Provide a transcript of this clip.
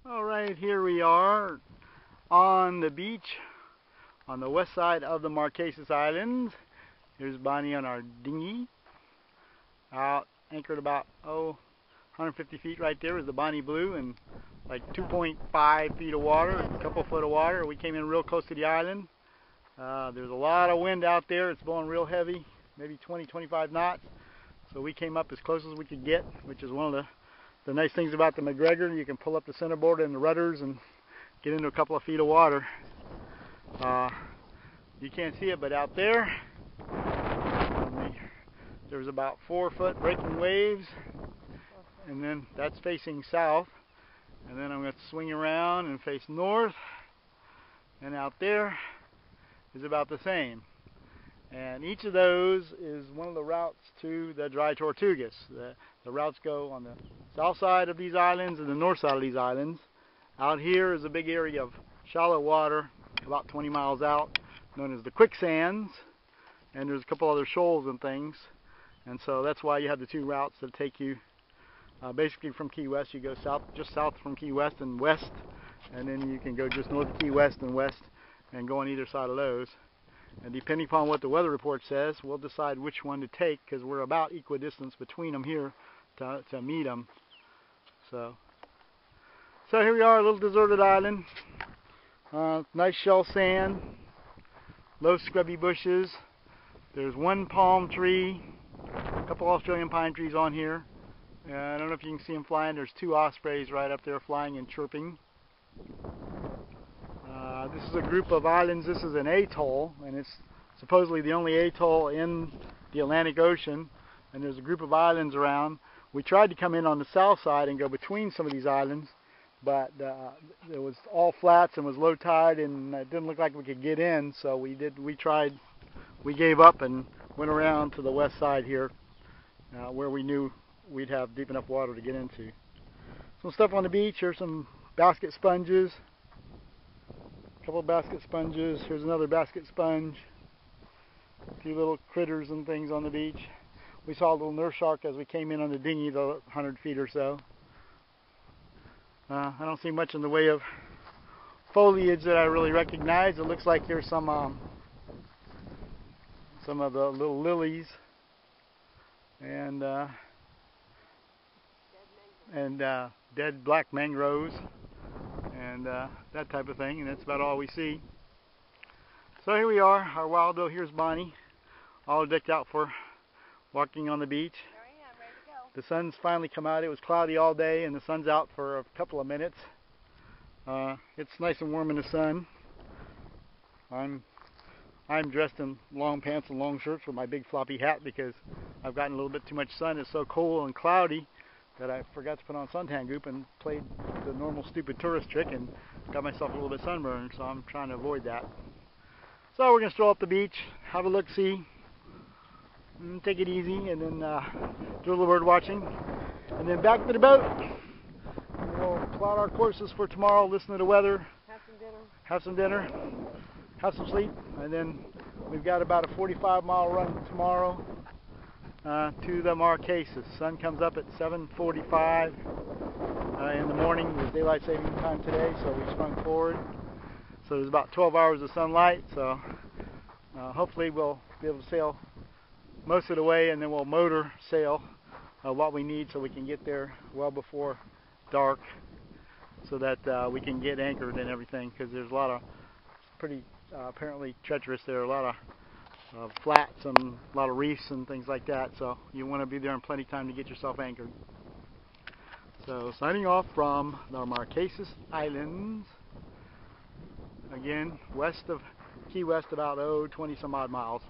Alright, here we are on the beach on the west side of the Marquesas Islands. Here's Bonnie on our dinghy. Out anchored about 150 feet right there is the Bonnie Blue, and like 2.5 feet of water, a couple foot of water. We came in real close to the island. There's a lot of wind out there. It's blowing real heavy, maybe 20-25 knots. So we came up as close as we could get, which is one of the nice things about the Macgregor. You can pull up the centerboard and the rudders and get into a couple of feet of water. You can't see it, but out there there's about 4 foot breaking waves, and then that's facing south, and then I'm going to swing around and face north, and out there is about the same. And each of those is one of the routes to the dry Tortugas. The routes go on the south side of these islands and the north side of these islands. Out here is a big area of shallow water about 20 miles out, known as the quicksands, and there's a couple other shoals and things, and so that's why you have the two routes that take you basically from Key West. You go south, just south from Key West and west, and then you can go just north of Key West and west and go on either side of those. And depending upon what the weather report says, we'll decide which one to take, because we're about equidistant between them here to meet them. So here we are, a little deserted island. Nice shell sand, low scrubby bushes. There's one palm tree, a couple Australian pine trees on here. I don't know if you can see them flying. There's 2 ospreys right up there flying and chirping. This is a group of islands. This is an atoll, and it's supposedly the only atoll in the Atlantic Ocean, and there's a group of islands around. We tried to come in on the south side and go between some of these islands, but it was all flats and was low tide, and it didn't look like we could get in, so we gave up and went around to the west side here, where we knew we'd have deep enough water to get into. Some stuff on the beach. Here's some basket sponges. Couple of basket sponges. Here's another basket sponge. A few little critters and things on the beach. We saw a little nurse shark as we came in on the dinghy, the 100 feet or so. I don't see much in the way of foliage that I really recognize. It looks like here's some of the little lilies and dead black mangroves and that type of thing, and that's about all we see. So here we are, our wild doe. Here's Bonnie, all decked out for walking on the beach. Here I am, ready to go. The sun's finally come out. It was cloudy all day, and the sun's out for a couple of minutes. It's nice and warm in the sun. I'm dressed in long pants and long shirts with my big floppy hat because I've gotten a little bit too much sun. It's so cold and cloudy that I forgot to put on suntan goop and played the normal stupid tourist trick and got myself a little bit sunburned, so I'm trying to avoid that. So we're going to stroll up the beach, have a look-see, take it easy, and then do a little bird watching, and then back to the boat. We'll plot our courses for tomorrow, listen to the weather, have some dinner, have some sleep, and then we've got about a 45-mile run tomorrow to the Marquesas. Sun comes up at 7:45 in the morning. It was daylight saving time today, so we sprung forward. So there's about 12 hours of sunlight, so hopefully we'll be able to sail most of the way, and then we'll motor sail what we need so we can get there well before dark, so that we can get anchored and everything, because there's a lot of pretty apparently treacherous there, a lot of flats and a lot of reefs and things like that, so you want to be there in plenty of time to get yourself anchored. So signing off from the Marquesas Islands, again west of Key West, about 20 some odd miles.